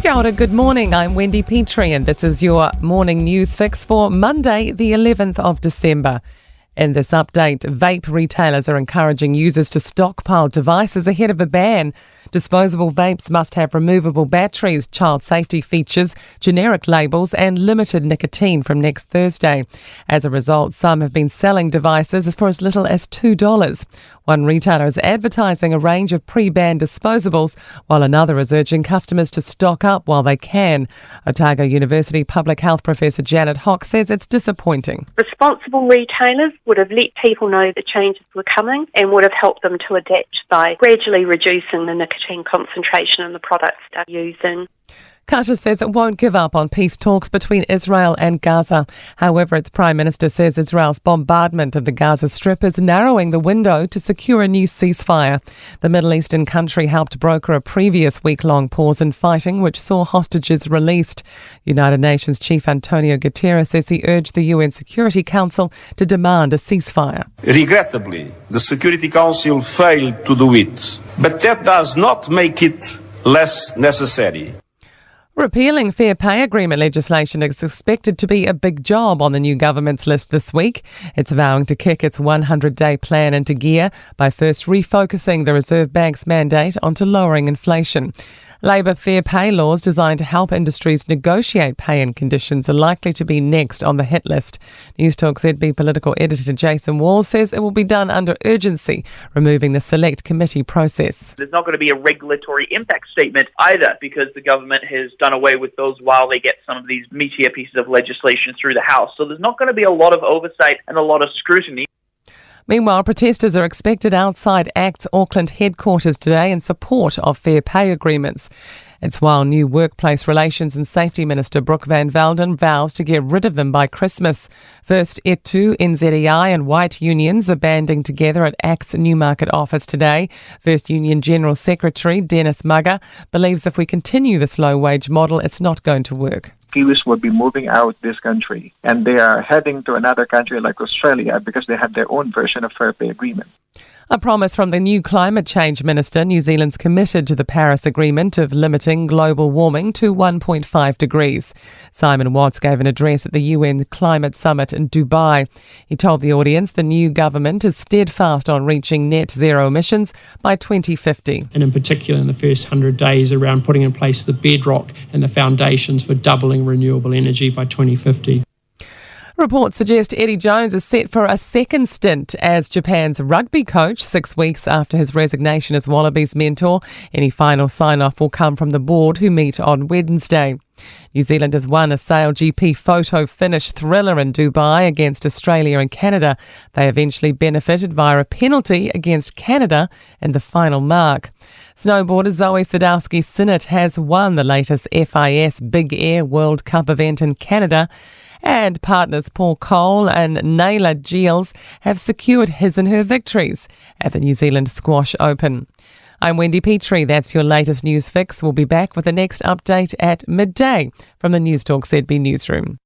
Kia ora, good morning. I'm Wendy Petrie and this is your morning news fix for Monday, the 11th of December. In this update, vape retailers are encouraging users to stockpile devices ahead of a ban. Disposable vapes must have removable batteries, child safety features, generic labels and limited nicotine from next Thursday. As a result, some have been selling devices for as little as $2. One retailer is advertising a range of pre-ban disposables, while another is urging customers to stock up while they can. Otago University Public Health Professor Janet Hock says it's disappointing. Responsible retailers would have let people know the changes were coming and would have helped them to adapt by gradually reducing the nicotine concentration in the products they're using. Qatar says it won't give up on peace talks between Israel and Gaza. However, its Prime Minister says Israel's bombardment of the Gaza Strip is narrowing the window to secure a new ceasefire. The Middle Eastern country helped broker a previous week-long pause in fighting, which saw hostages released. United Nations Chief Antonio Guterres says he urged the UN Security Council to demand a ceasefire. Regrettably, the Security Council failed to do it, but that does not make it less necessary. Repealing fair pay agreement legislation is expected to be a big job on the new government's list this week. It's vowing to kick its 100-day plan into gear by first refocusing the Reserve Bank's mandate onto lowering inflation. Labour fair pay laws designed to help industries negotiate pay and conditions are likely to be next on the hit list. Newstalk ZB political editor Jason Wall says it will be done under urgency, removing the select committee process. There's not going to be a regulatory impact statement either, because the government has done away with those while they get some of these meatier pieces of legislation through the House. So there's not going to be a lot of oversight and a lot of scrutiny. Meanwhile, protesters are expected outside ACT's Auckland headquarters today in support of fair pay agreements. It's while new Workplace Relations and Safety Minister Brooke Van Velden vows to get rid of them by Christmas. First, ETU, NZEI and white unions are banding together at ACT's Newmarket office today. First Union General Secretary Dennis Mugger believes if we continue this low-wage model, it's not going to work. Kiwis will be moving out this country and they are heading to another country like Australia because they have their own version of fair pay agreement. A promise from the new Climate Change Minister. New Zealand's committed to the Paris Agreement of limiting global warming to 1.5 degrees. Simon Watts gave an address at the UN Climate Summit in Dubai. He told the audience the new government is steadfast on reaching net zero emissions by 2050. And in particular in the first 100 days around putting in place the bedrock and the foundations for doubling renewable energy by 2050. Reports suggest Eddie Jones is set for a second stint as Japan's rugby coach 6 weeks after his resignation as Wallabies mentor. Any final sign-off will come from the board, who meet on Wednesday. New Zealand has won a SailGP photo finish thriller in Dubai against Australia and Canada. They eventually benefited via a penalty against Canada in the final mark. Snowboarder Zoe Sadowski-Synnott has won the latest FIS Big Air World Cup event in Canada. And partners Paul Cole and Naila Giles have secured his and her victories at the New Zealand Squash Open. I'm Wendy Petrie. That's your latest news fix. We'll be back with the next update at midday from the Newstalk ZB newsroom.